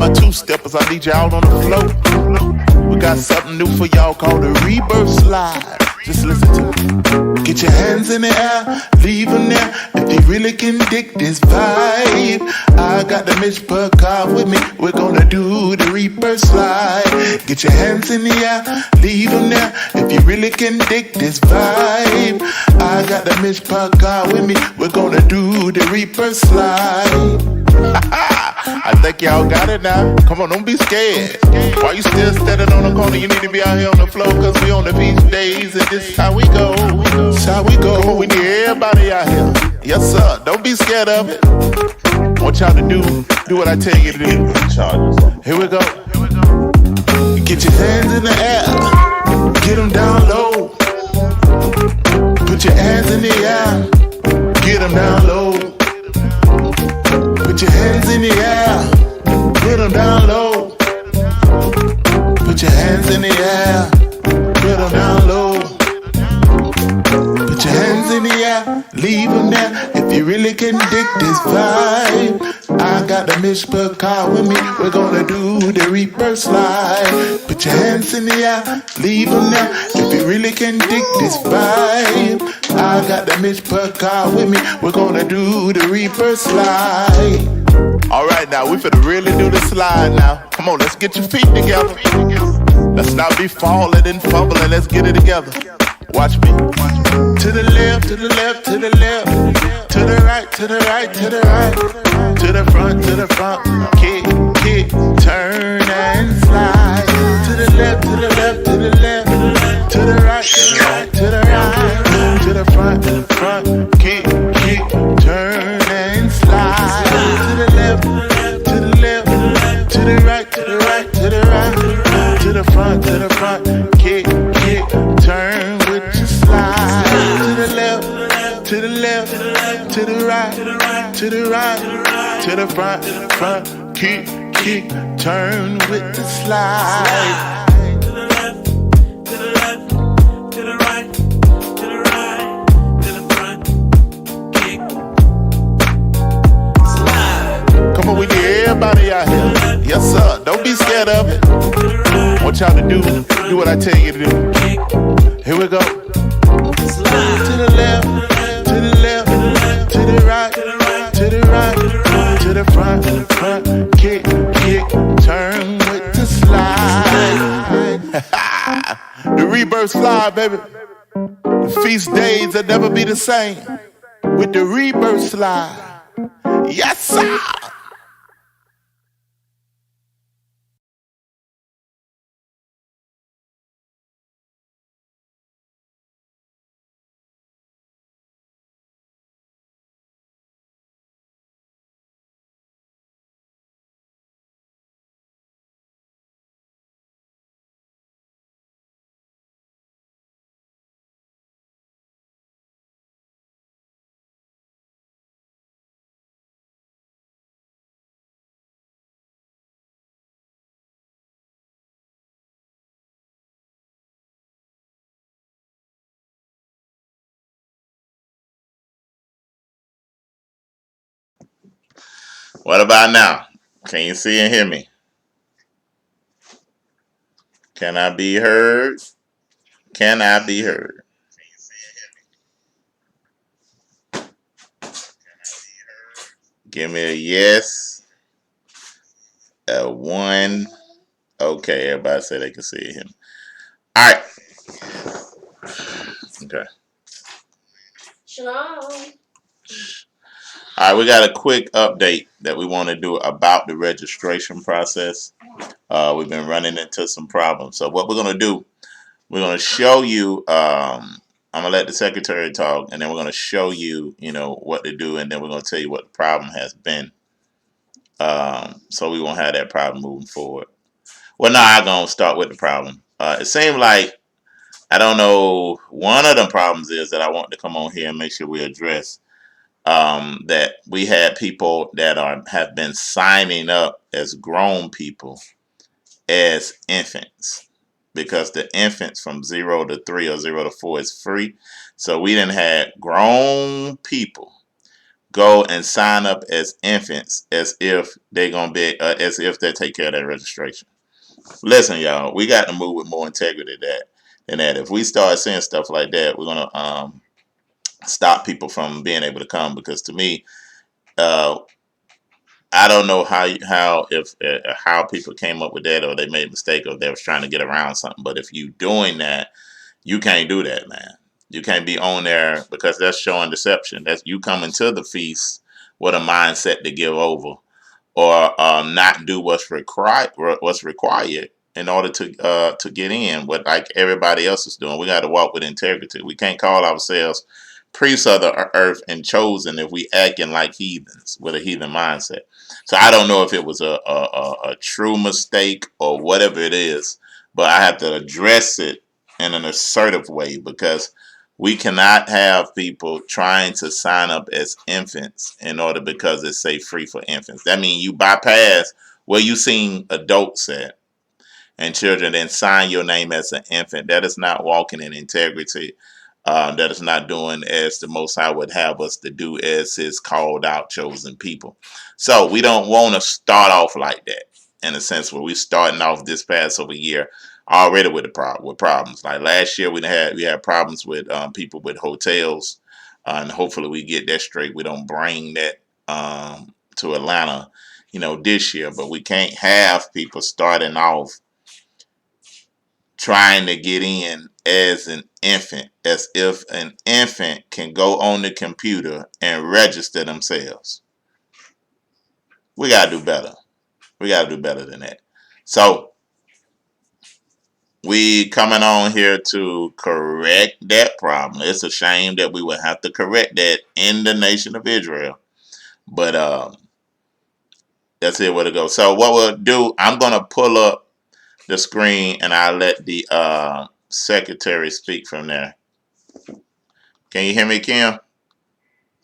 my two-steppers, I need y'all on the floor. We got something new for y'all called the rebirth slide. Just listen to it. Get your hands in the air, leave them there. If you really can dig this vibe, I got the Mishpah car with me. We're gonna do the rebirth slide. Get your hands in the air, leave them there. If you really can dig this vibe, I got the Mishpah car with me. We're gonna do the rebirth slide. I think y'all got it now. Come on, don't be scared. Why you still standing on the corner? You need to be out here on the floor, cause we on the feast days and this is how we go. This is how we go. Come on, we need everybody out here. Yes, sir. Don't be scared of it. I want y'all to do what I tell you to do. Here we go. Get your hands in the air. Get them down low. Put your hands in the air. Get them down low. Put your hands in the air, get them down low. Put your hands in the air, get them down low. Put your hands in the air, leave them there. If you really can dig this vibe, I got the Mishpah car with me. We're gonna do the rebirth slide. Put your hands in the air, leave them there. If you really can dig this vibe, I got the Mishpah car with me. We're gonna do the rebirth slide. Alright, now we finna really do the slide now. Come on, let's get your feet together. Let's not be falling and fumbling. Let's get it together. Watch me. To the left, to the left, to the left. To the right, to the right, to the right. To the front, kick, kick, turn and slide. To the left, to the left, to the left. To the right, to the right, to the right. To the front, kick, kick, turn and slide. To the left, to the left, to the right, to the right, to the right. To the front, kick, kick, turn with your slide. To the left, to the left, to the right, to the right, to the front, kick, kick, turn with the slide. To the left, to the left, to the right, to the right, to the front, kick, slide. Come on, we need everybody out here. Yes, sir. Don't be scared of it. I want y'all to do what I tell you to do. Here we go. To the left, to the left, to the right, to the right, to the front, kick, kick, turn with the slide. The rebirth slide, baby. The feast days will never be the same with the rebirth slide. Yes, sir. What about now? Can you see and hear me? Can I be heard? Can I be heard? Give me a yes. A one. Okay, everybody say they can see and hear me. All right. Okay. Shalom. All right, we got a quick update that we want to do about the registration process. We've been running into some problems. So what we're going to do, we're going to show you, I'm going to let the secretary talk, and then we're going to show you, what to do, and then we're going to tell you what the problem has been. So we won't have that problem moving forward. Well, now I'm going to start with the problem. It seemed like, I don't know, one of the problems is that I want to come on here and make sure we address that we had people that have been signing up as grown people as infants, because the infants from 0 to 3 or 0 to 4 is free. So we didn't have grown people go and sign up as infants as if they're gonna be as if they take care of their registration. Listen, y'all, we got to move with more integrity than that. If we start seeing stuff like that, we're gonna stop people from being able to come. Because to me, I don't know how people came up with that, or they made a mistake, or they was trying to get around something. But if you doing that, you can't do that, man. You can't be on there, because that's showing deception. That's you coming to the feast with a mindset to give over, or not do what's required in order to get in. What like everybody else is doing, we got to walk with integrity. We can't call ourselves priests of the earth and chosen if we acting like heathens with a heathen mindset. So I don't know if it was a true mistake or whatever it is, but I have to address it in an assertive way, because we cannot have people trying to sign up as infants in order, because it's say free for infants. That means you bypass where you seen adults at and children, then sign your name as an infant. That is not walking in integrity. That is not doing as the Most High would have us to do as His called out chosen people. So we don't want to start off like that, in a sense where we're starting off this Passover year already with problems. Like last year, we had problems with people with hotels, and hopefully we get that straight. We don't bring that to Atlanta, this year. But we can't have people starting off trying to get in as an infant, as if an infant can go on the computer and register themselves. We got to do better. We got to do better than that. So we coming on here to correct that problem. It's a shame that we would have to correct that in the nation of Israel. But that's it where to go. So what we'll do, I'm going to pull up the screen and I'll let the secretary speak from there. Can you hear me, Kim?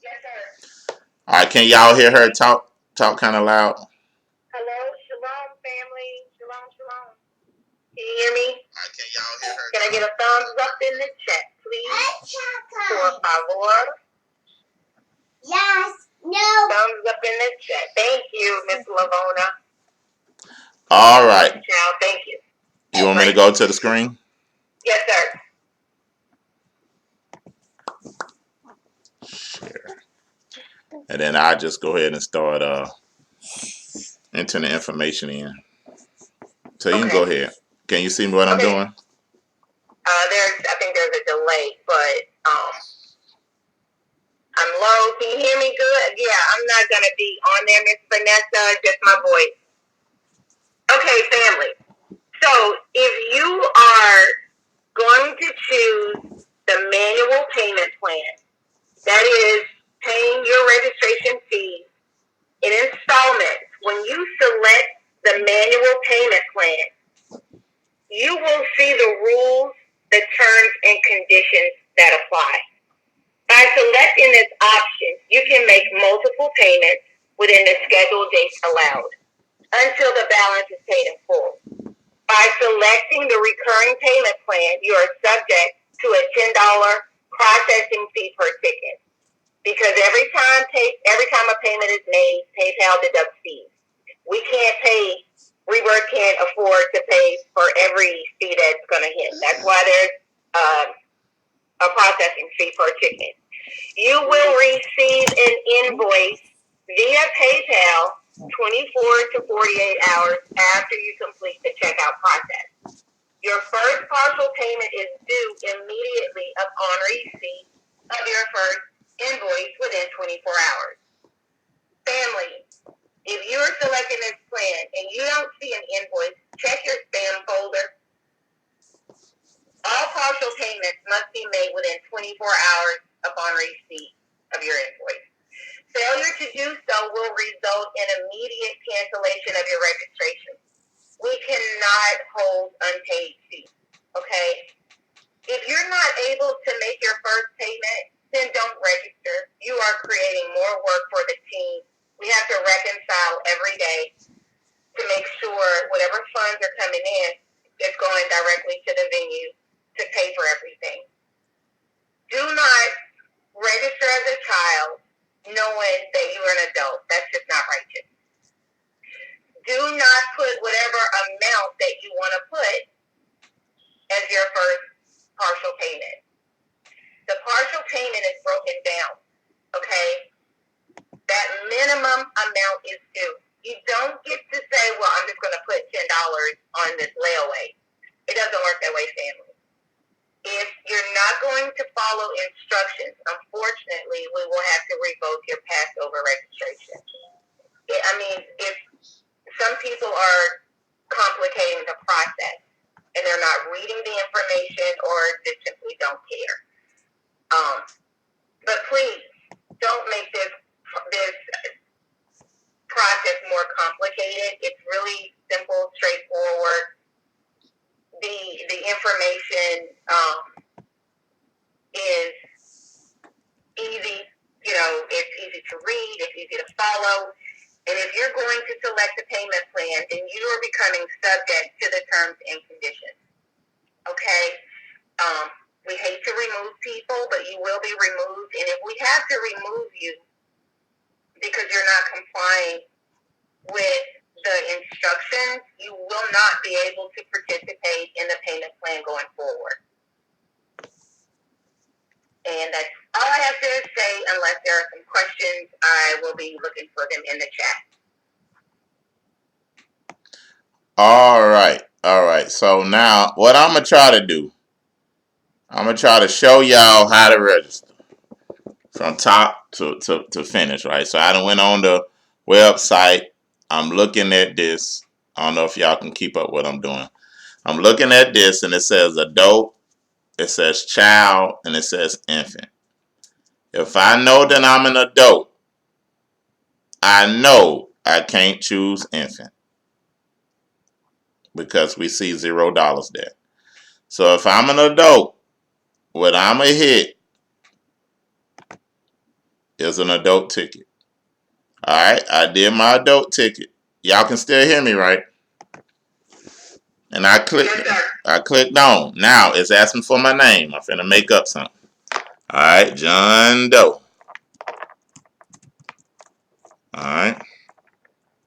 Yes, sir. All right, can y'all hear her talk kind of loud? Hello, shalom, family. Shalom, shalom. Can you hear me? Can y'all hear her? Can I get a thumbs up in the chat, please? Por favor. Yes. No. Thumbs up in the chat. Thank you, Miss Lavona. All right. Ciao, thank you. You want me to go to the screen? Yes, sir. Share. And then I'll just go ahead and start entering the information in. So you can go ahead. Can you see what I'm doing? I think there's a delay, but I'm low. Can you hear me good? Yeah, I'm not going to be on there, Miss Vanessa, just my voice. Okay, family. So if you are going to choose the manual payment plan, that is paying your registration fees in installments, when you select the manual payment plan, you will see the rules, the terms, and conditions that apply. By selecting this option, you can make multiple payments within the scheduled dates allowed until the balance is paid in full. By selecting the recurring payment plan, you are subject to a $10 processing fee per ticket, because every time a payment is made, PayPal deducts fees. We can't afford to pay for every fee that's going to hit. That's why there's a processing fee per ticket. You will receive an invoice via PayPal 24 to 48 hours after you complete the checkout process. Your first partial payment is due immediately upon receipt of your first invoice within 24 hours. Family, if you're selecting this plan and you don't see an invoice, check your spam folder. All partial payments must be made within 24 hours upon receipt of your invoice. Failure to do so will result in immediate cancellation of your registration. We cannot hold unpaid fees, okay? If you're not able to make your first payment, then don't register. You are creating more work for the team. We have to reconcile every day to make sure whatever funds are coming in is going directly to the venue to pay for everything. Do not register as a child knowing on this layaway. It doesn't work that way, family. If you're not going to follow instructions, unfortunately, we will have to revoke your Passover registration. If some people are complicating the process and they're not reading the information or they simply don't care. But please don't make this process more complicated. It's really simple, straightforward. The information is easy. It's easy to read. It's easy to follow. And if you're going to select a payment plan, then you are becoming subject to the terms and conditions. Okay? We hate to remove people, but you will be removed. And if we have to remove you because you're not complying with the instructions, you will not be able to participate in the payment plan going forward. And that's all I have to say. Unless there are some questions, I will be looking for them in the chat. All right. So now what I'm going to try to do, I'm going to try to show y'all how to register from top to finish, right? So I done went on the website. I'm looking at this. I don't know if y'all can keep up what I'm doing. I'm looking at this, and it says adult, it says child, and it says infant. If I know that I'm an adult, I know I can't choose infant because we see $0 there. So if I'm an adult, what I'm going to hit is an adult ticket. All right, I did my adult ticket. Y'all can still hear me, right? And I clicked on. Now it's asking for my name. I'm finna make up something. All right, John Doe. All right.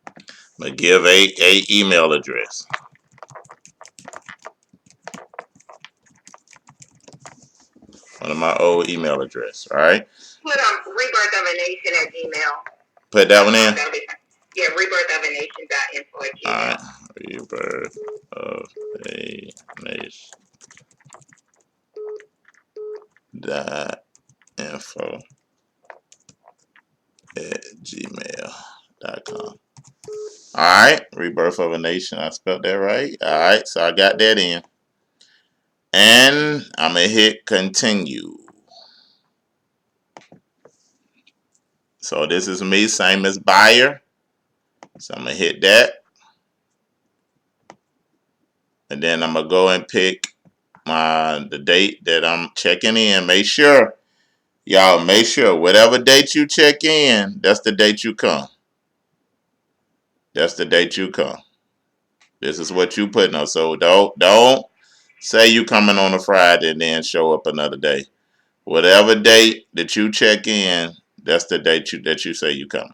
I'm gonna give a email address. One of my old email address. All right. Put rebirth of a nation at Gmail. Put that one in. Yeah, rebirthofanaation.info at Gmail. All right. Rebirth of a nation. .info at gmail.com. All right, Rebirth of a Nation. I spelled that right. All right, so I got that in. And I'm going to hit continue. So this is me, same as buyer. So I'm going to hit that. And then I'm going to go and pick the date that I'm checking in. Make sure, y'all, whatever date you check in, that's the date you come. That's the date you come. This is what you putting on. So don't say you coming on a Friday and then show up another day. Whatever date that you check in, that's the date that you say you coming.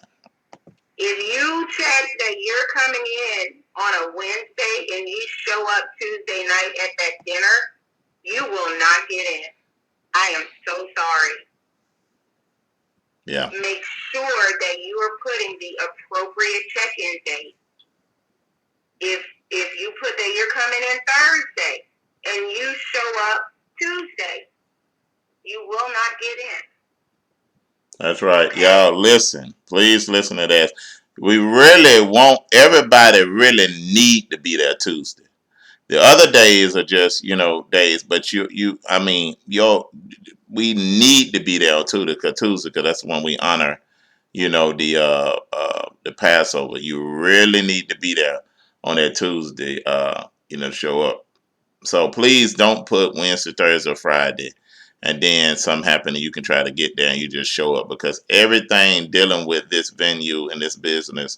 If you check that you're coming in on a Wednesday and you show up Tuesday night at that dinner, you will not get in. I am so sorry. Yeah. Make sure that you are putting the appropriate check-in date. If you put that you're coming in Thursday and you show up Tuesday, you will not get in. That's right. Y'all listen. Please listen to this. We really want, everybody really need to be there Tuesday. The other days are just, days, but we need to be there on Tuesday because that's when we honor, the Passover. You really need to be there on that Tuesday, to show up. So please don't put Wednesday, Thursday, or Friday, and then something happen and you can try to get there and you just show up, because everything dealing with this venue and this business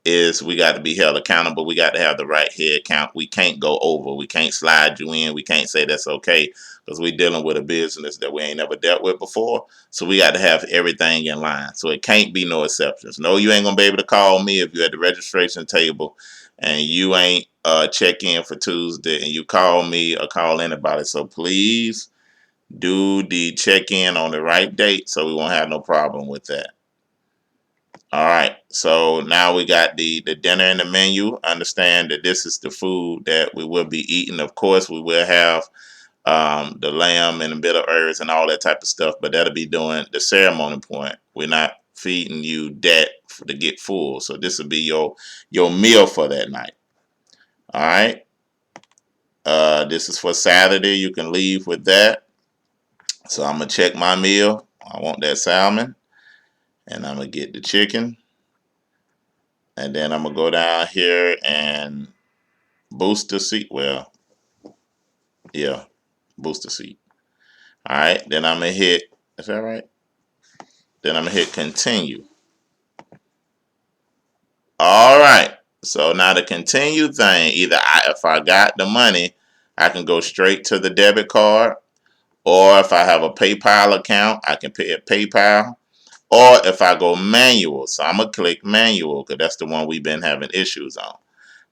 is we got to be held accountable. We got to have the right head count. We can't go over. We can't slide you in. We can't say that's okay because we're dealing with a business that we ain't never dealt with before. So we got to have everything in line. So it can't be no exceptions. No, you ain't going to be able to call me if you're at the registration table and you ain't check in for Tuesday and you call me or call anybody. So please do the check-in on the right date so we won't have no problem with that. All right. So now we got the dinner and the menu. Understand that this is the food that we will be eating. Of course, we will have the lamb and a bit of herbs and all that type of stuff, but that'll be during the ceremony point. We're not feeding you that to get full. So this will be your meal for that night. All right. This is for Saturday. You can leave with that. So I'm gonna check my meal. I want that salmon, and I'm gonna get the chicken, and then I'm gonna go down here and boost the seat. Well, yeah, boost the seat. All right. Then I'm gonna hit. Is that right? Then I'm gonna hit continue. All right. So now the continue thing, either if I got the money, I can go straight to the debit card, or if I have a PayPal account, I can pay at PayPal, or if I go manual. So I'm going to click manual because that's the one we've been having issues on.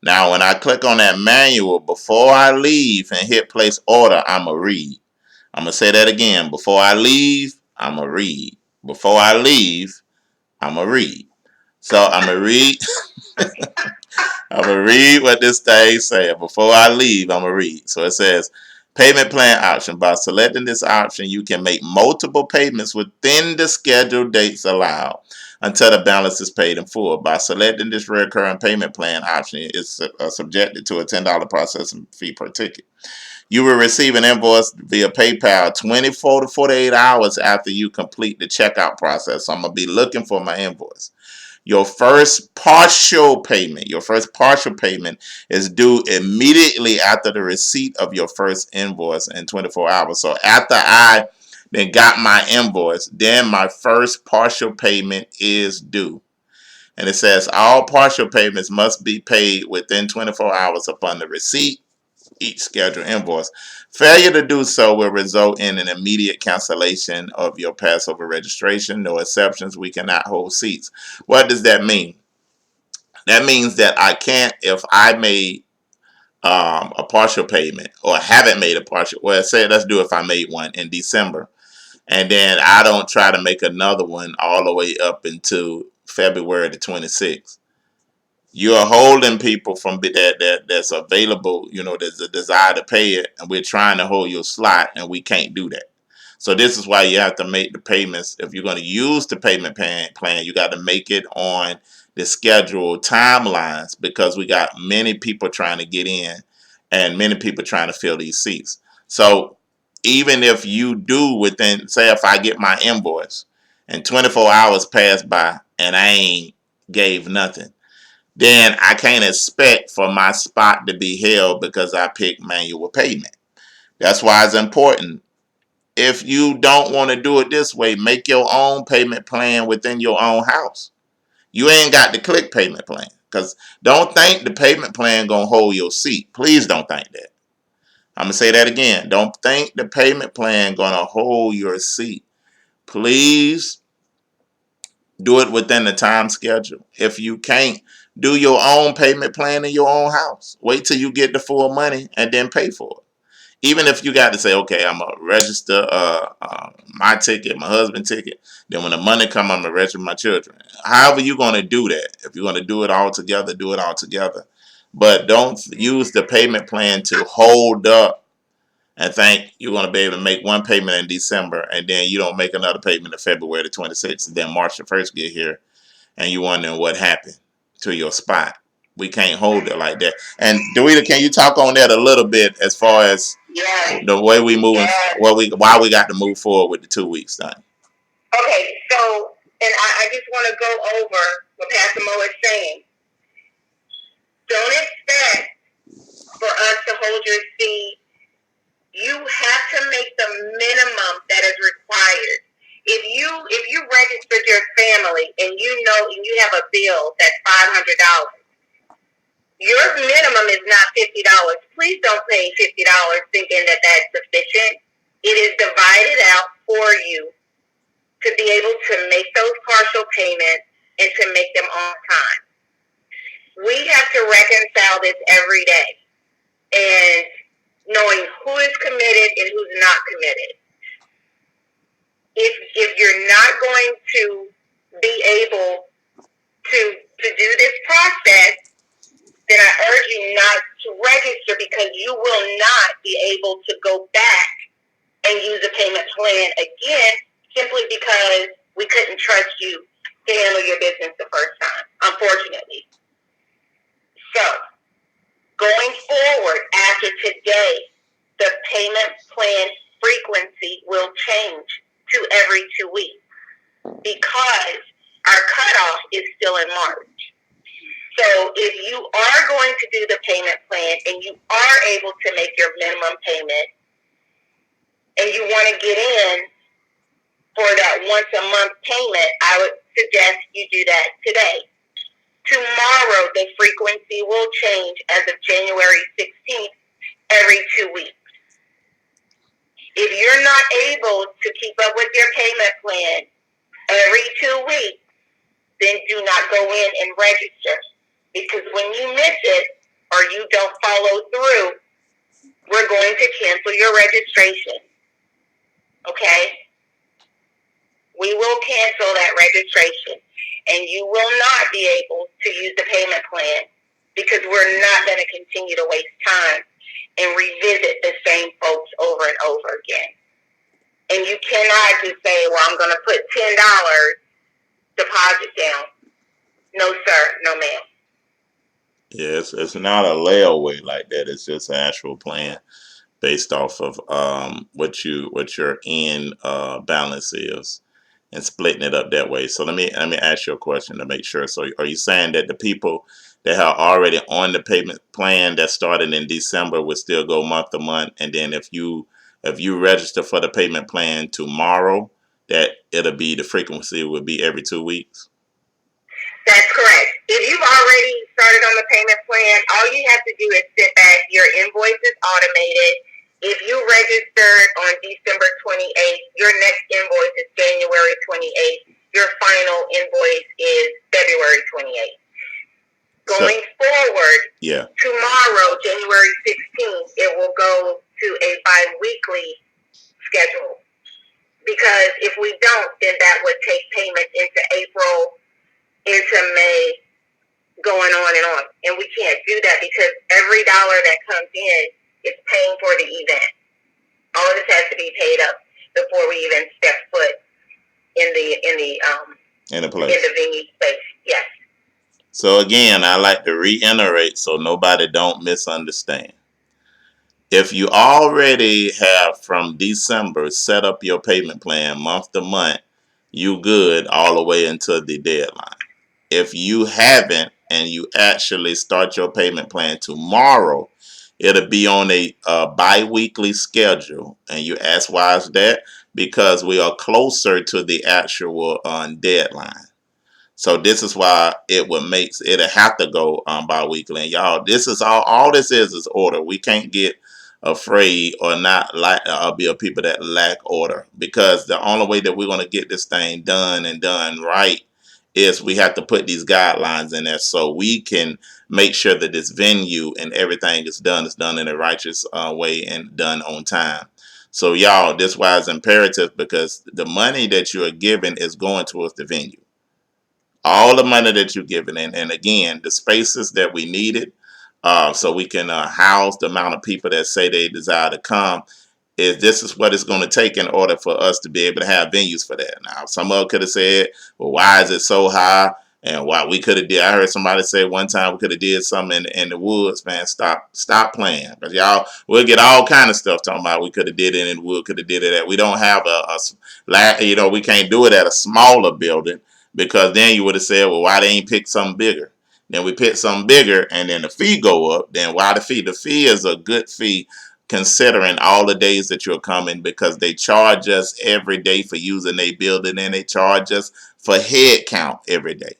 Now, when I click on that manual, before I leave and hit place order, I'm going to read. I'm going to say that again. Before I leave, I'm going to read. Before I leave, I'm going to read. So I'm going to read. I'm going to read what this thing says. Before I leave, I'm going to read. So it says, payment plan option. By selecting this option, you can make multiple payments within the scheduled dates allowed until the balance is paid in full. By selecting this recurring payment plan option, it's subjected to a $10 processing fee per ticket. You will receive an invoice via PayPal 24 to 48 hours after you complete the checkout process. So I'm going to be looking for my invoice. Your first partial payment is due immediately after the receipt of your first invoice in 24 hours. So after I then got my invoice, then my first partial payment is due. And it says all partial payments must be paid within 24 hours upon the receipt each scheduled invoice. Failure to do so will result in an immediate cancellation of your Passover registration. No exceptions. We cannot hold seats. What does that mean? That means that I can't, if I made a partial payment or haven't made a partial, well, say let's do if I made one in December, and then I don't try to make another one all the way up until February the 26th. You're holding people from that's available, there's a desire to pay it, and we're trying to hold your slot, and we can't do that. So this is why you have to make the payments. If you're going to use the payment plan, you got to make it on the scheduled timelines, because we got many people trying to get in and many people trying to fill these seats. So even if you do within, say if I get my invoice and 24 hours pass by and I ain't gave nothing, then I can't expect for my spot to be held because I picked manual payment. That's why it's important. If you don't want to do it this way, make your own payment plan within your own house. You ain't got to click payment plan, because don't think the payment plan going to hold your seat. Please don't think that. I'm going to say that again. Don't think the payment plan going to hold your seat. Please do it within the time schedule. If you can't, do your own payment plan in your own house. Wait till you get the full money and then pay for it. Even if you got to say, okay, I'm going to register my ticket, my husband's ticket. Then when the money come, I'm going to register my children. However you're going to do that. If you're going to do it all together, do it all together. But don't use the payment plan to hold up and think you're going to be able to make one payment in December, and then you don't make another payment in February the 26th, and then March the 1st get here, and you wondering what happened to your spot. We can't hold it like that. And Deweeta, can you talk on that a little bit as far as the way we moving, why we got to move forward with the 2 weeks thing? Okay, so, and I just want to go over what Pastor Mo is saying. Don't expect for us to hold your seat. You have to make the minimum that is required. If you registered your family and you have a bill that's $500, your minimum is not $50. Please don't pay $50 thinking that that's sufficient. It is divided out for you to be able to make those partial payments and to make them on time. We have to reconcile this every day, and knowing who is committed and who's not committed. If you're not going to be able to do this process, then I urge you not to register, because you will not be able to go back and use a payment plan again, simply because we couldn't trust you to handle your business the first time, unfortunately. So, going forward after today, the payment plan frequency will change to every 2 weeks, because our cutoff is still in March. So if you are going to do the payment plan and you are able to make your minimum payment and you want to get in for that once a month payment, I would suggest you do that today. Tomorrow, the frequency will change as of January 16th, every 2 weeks. If you're not able to keep up with your payment plan every 2 weeks, then do not go in and register. Because when you miss it or you don't follow through, we're going to cancel your registration. Okay? We will cancel that registration. And you will not be able to use the payment plan, because we're not going to continue to waste time and revisit the same folks over and over again. And you cannot just say, well, I'm going to put $10 deposit down. No, sir. No, ma'am. Yeah, it's not a layaway like that. It's just an actual plan based off of what your end balance is, and splitting it up that way. So let me ask you a question to make sure. So are you saying that the people that are already on the payment plan that started in December would still go month to month, and then if you register for the payment plan tomorrow, that the frequency would be every 2 weeks? That's correct. If you've already started on the payment plan, all you have to do is sit back. Your invoice is automated. If you registered on December 28th, your next invoice is January 28th. Your final invoice is February 28th. Going forward, tomorrow, January 16th, it will go to a bi-weekly schedule. Because if we don't, then that would take payment into April, into May, going on and on. And we can't do that, because every dollar that comes in is paying for the event. All of this has to be paid up before we even step foot in the venue space. Yes. So again, I like to reiterate so nobody don't misunderstand. If you already have from December set up your payment plan month to month, you good all the way until the deadline. If you haven't and you actually start your payment plan tomorrow, it'll be on a bi-weekly schedule. And you ask, why is that? Because we are closer to the actual deadline. So this is why it'll have to go bi-weekly. And y'all, this is all this is order. We can't get afraid or not be a people that lack order, because the only way that we're going to get this thing done and done right is we have to put these guidelines in there, so we can make sure that this venue and everything is done in a righteous way and done on time. So y'all, this why it's imperative, because the money that you are giving is going towards the venue. All the money that you're giving, and again, the spaces that we needed, so we can house the amount of people that say they desire to come, this is what it's going to take in order for us to be able to have venues for that. Now, some of them could have said, well, why is it so high? And why we could have did, I heard somebody say one time we could have did something in the woods, man. Stop playing. Because y'all, we'll get all kind of stuff talking about we could have did it in the woods, could have did it at. We don't have we can't do it at a smaller building, because then you would have said, well, why they ain't pick something bigger? Then we pick something bigger, and then the fee go up. Then why the fee? The fee is a good fee considering all the days that you're coming, because they charge us every day for using their building, and they charge us for head count every day.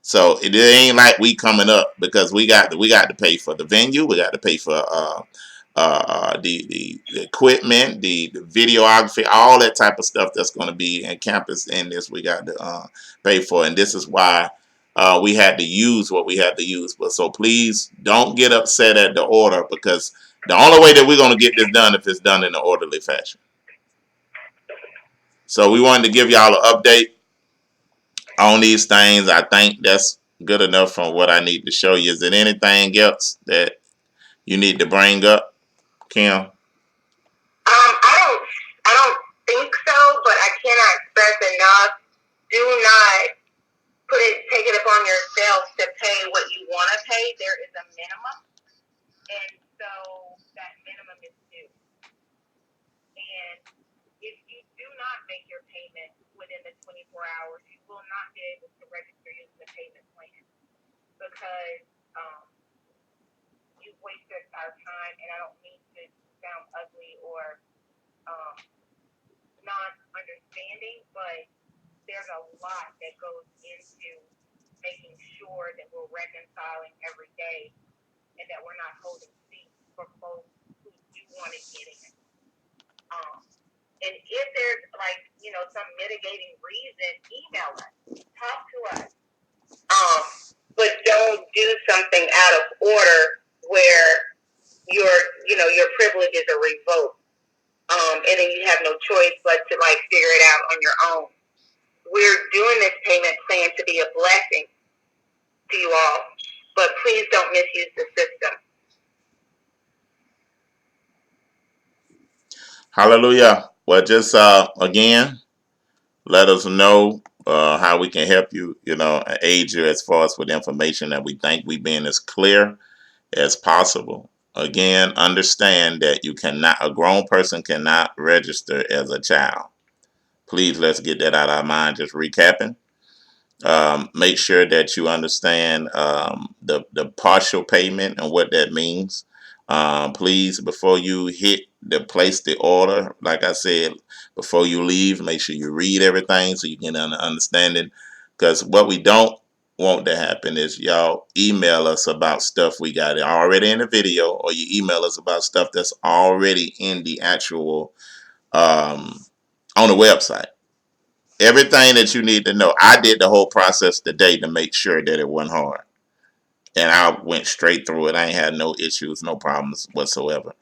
So it ain't like we coming up, because we got to pay for the venue, we got to pay for the equipment, the videography, all that type of stuff that's going to be in campus in this. We got to pay for, and this is why we had to use what we had to use. But so please don't get upset at the order, because the only way that we're going to get this done if it's done in an orderly fashion. So we wanted to give y'all an update. on these things, I think that's good enough from what I need to show you. Is there anything else that you need to bring up, Kim? I don't think so, but I cannot stress enough. Do not take it upon yourself to pay what you want to pay. There is a minimum, and so that minimum is due. And if you do not make your payment within the 24 hours, you will not be able to register using the payment plan because you've wasted our time. And I don't mean to sound ugly or non-understanding, but there's a lot that goes into making sure that we're reconciling every day and that we're not holding seats for folks who do want to get in. And if there's some mitigating reason, email us, talk to us. But don't do something out of order where your privileges are revoked. And then you have no choice but to figure it out on your own. We're doing this payment plan to be a blessing to you all, but please don't misuse the system. Hallelujah. Well, just again, let us know how we can help you, aid you as far as with information that we think we've been as clear as possible. Again, understand that a grown person cannot register as a child. Please, let's get that out of our mind. Just recapping. Make sure that you understand the partial payment and what that means. Please, before you place the order, like I said, before you leave, make sure you read everything so you can understand it. Because what we don't want to happen is y'all email us about stuff we got already in the video, or you email us about stuff that's already in the actual on the website. Everything that you need to know. I did the whole process today to make sure that it wasn't hard. And I went straight through it. I ain't had no issues, no problems whatsoever.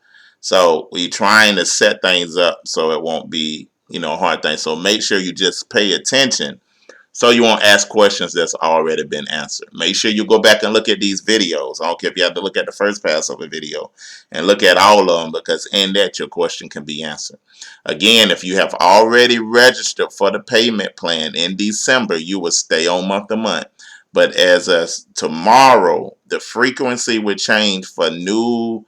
So we trying to set things up so it won't be, a hard thing. So make sure you just pay attention so you won't ask questions that's already been answered. Make sure you go back and look at these videos. I don't care if you have to look at the first Passover video and look at all of them, because in that your question can be answered. Again, if you have already registered for the payment plan in December, you will stay on month to month. But as of tomorrow, the frequency will change for new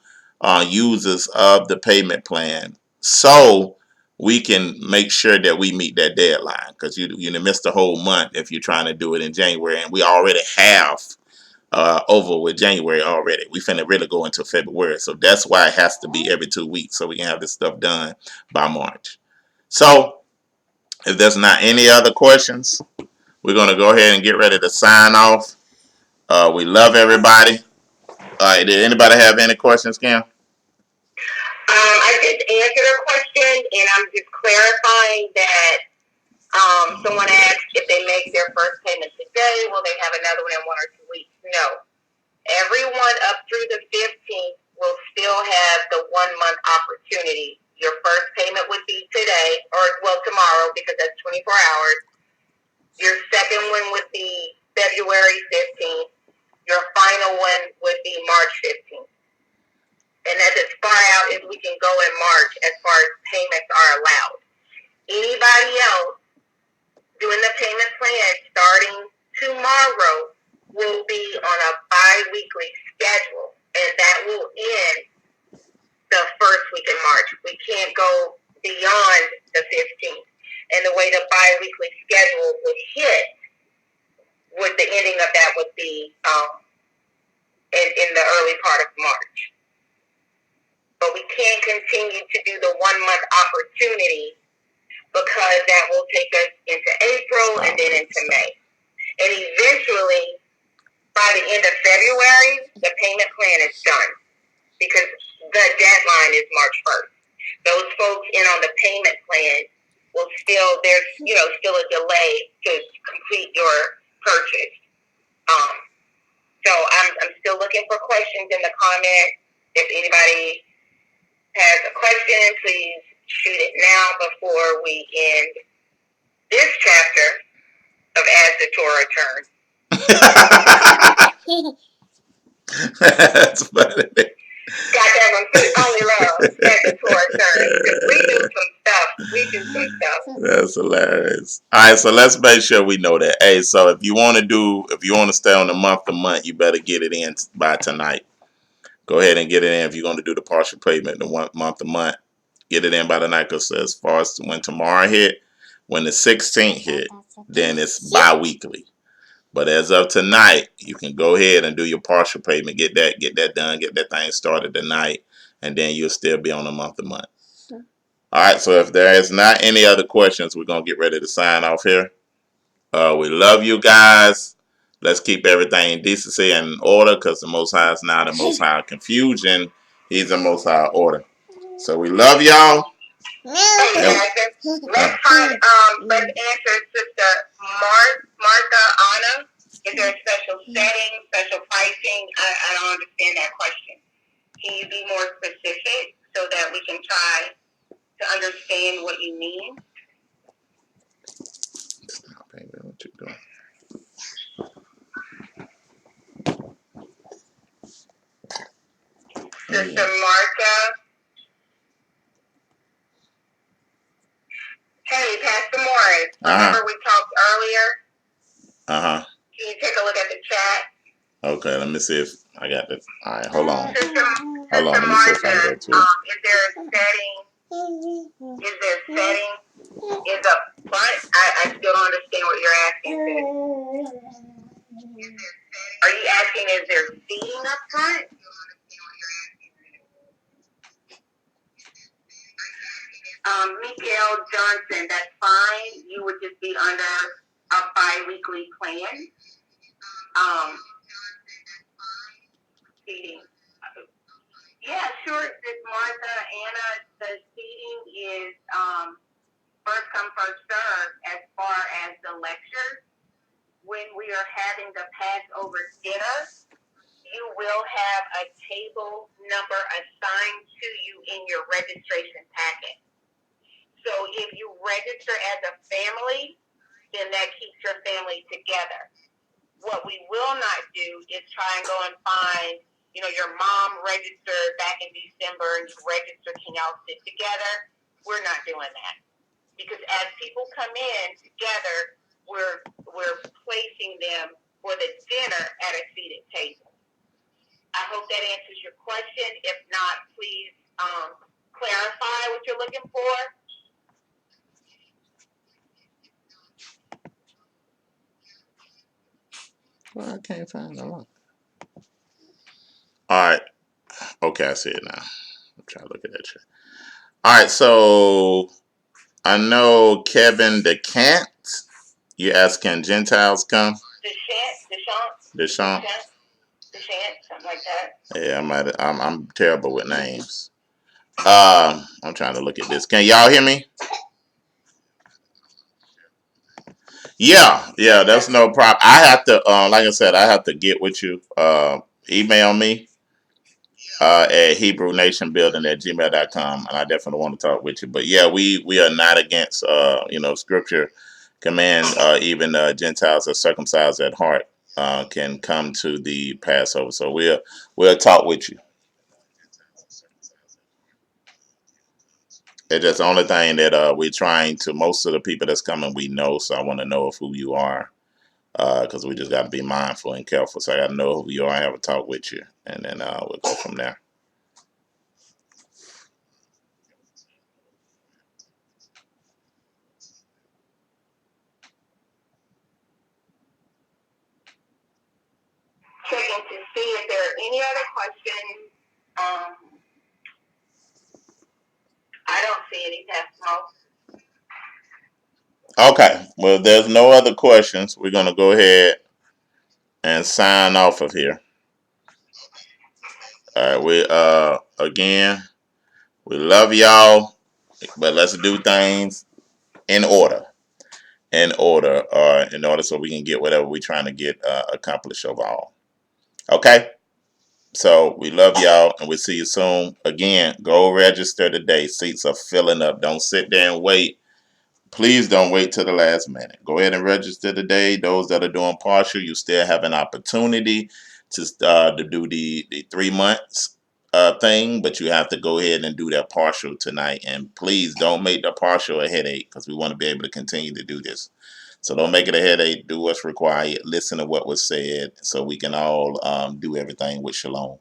users of the payment plan. So we can make sure that we meet that deadline, because you missed the whole month if you're trying to do it in January, and we already have over with January already. We finna really go into February, so that's why it has to be every 2 weeks so we can have this stuff done by March. So if there's not any other questions, we're gonna go ahead and get ready to sign off. We love everybody. Did anybody have any questions, Cam? I just answered a question, and I'm just clarifying that someone asked if they make their first payment today, will they have another one in 1 or 2 weeks? No. Everyone up through the 15th will still have the 1 month opportunity. Your first payment would be today, or tomorrow, because that's 24 hours. Your second one would be February 15th. Your final one would be March 15th. And that's as far out as we can go in March as far as payments are allowed. Anybody else doing the payment plan starting tomorrow will be on a bi-weekly schedule, and that will end the first week in March. We can't go beyond the 15th. And the way the bi-weekly schedule would hit, the ending of that would be in the early part of March. But we can't continue to do the 1 month opportunity, because that will take us into April and then into May. And eventually, by the end of February, the payment plan is done, because the deadline is March 1st. Those folks in on the payment plan will there's still a delay to complete your purchase. So I'm still looking for questions in the comments. If anybody has a question, please shoot it now before we end this chapter of as the Torah turns. That's funny. Got that one too. Only love as the Torah turns. Because we do some stuff. That's hilarious. All right, so let's make sure we know that. Hey, so if you want to stay on the month to month, you better get it in by tonight. Go ahead and get it in. If you're going to do the partial payment, the 1 month to month, get it in by the night. Because as far as when tomorrow hit, when the 16th hit, then it's bi-weekly. But as of tonight, you can go ahead and do your partial payment. Get that done. Get that thing started tonight, and then you'll still be on a month to month. All right. So if there is not any other questions, we're gonna get ready to sign off here. We love you guys. Let's keep everything in decency and order, because the Most High is not the Most High of confusion. He's the Most High of order. So we love y'all. Let's answer Sister Martha Anna. Is there a special setting, special pricing? I don't understand that question. Can you be more specific so that we can try to understand what you mean? What you doing? Sister Martha. Hey, Pastor Morris. Remember we talked earlier? Can you take a look at the chat? Okay, let me see if I got this. All right, hold on. Sister Hold on, let me see if I can go to it. Is there a setting? Is there setting in the front? I still don't understand what you're asking. Are you asking, is there seating up front? Mikael Johnson, that's fine. You would just be under a bi-weekly plan. Seating. Yeah, sure. Sis Martha, Anna, the seating is first come, first serve as far as the lectures. When we are having the Passover dinner, you will have a table number assigned to you in your registration packet. So if you register as a family, then that keeps your family together. What we will not do is try and go and find, your mom registered back in December and you registered, can y'all sit together? We're not doing that. Because as people come in together, we're placing them for the dinner at a seated table. I hope that answers your question. If not, please clarify what you're looking for. Well, I can't find the link. All right. Okay, I see it now. I'm trying to look at that shit. All right, so I know Kevin DeCant. You asked, can Gentiles come? Deshant, something like that. Yeah, I'm terrible with names. I'm trying to look at this. Can y'all hear me? Yeah, that's no problem. I have to, like I said, I have to get with you. Email me at HebrewNationBuilding@gmail.com, and I definitely want to talk with you. But yeah, we are not against, Scripture command even Gentiles that circumcised at heart can come to the Passover. So we'll talk with you. It's just the only thing that we're trying to. Most of the people that's coming, we know. So I want to know of who you are. Because we just got to be mindful and careful. So I got to know who you are and have a talk with you. And then we'll go from there. Checking to see if there are any other questions. I don't see any, Pastor. Okay. Well, if there's no other questions, we're going to go ahead and sign off of here. All right. Again, we love y'all, but let's do things in order. In order so we can get whatever we're trying to get accomplished overall. Okay? So we love y'all, and we'll see you soon. Again, go register today. Seats are filling up. Don't sit there and wait. please don't wait till the last minute. Go ahead and register today. Those that are doing partial, you still have an opportunity to do the 3 months thing, but you have to go ahead and do that partial tonight. And please don't make the partial a headache, because we want to be able to continue to do this. So don't make it a headache. Do what's required. Listen to what was said, so we can all do everything with shalom.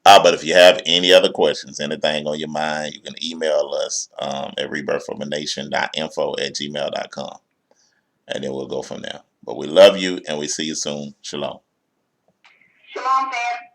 But if you have any other questions, anything on your mind, you can email us at rebirthfofanation.info@gmail.com, and then we'll go from there. But we love you, and we see you soon. Shalom. Shalom, fam.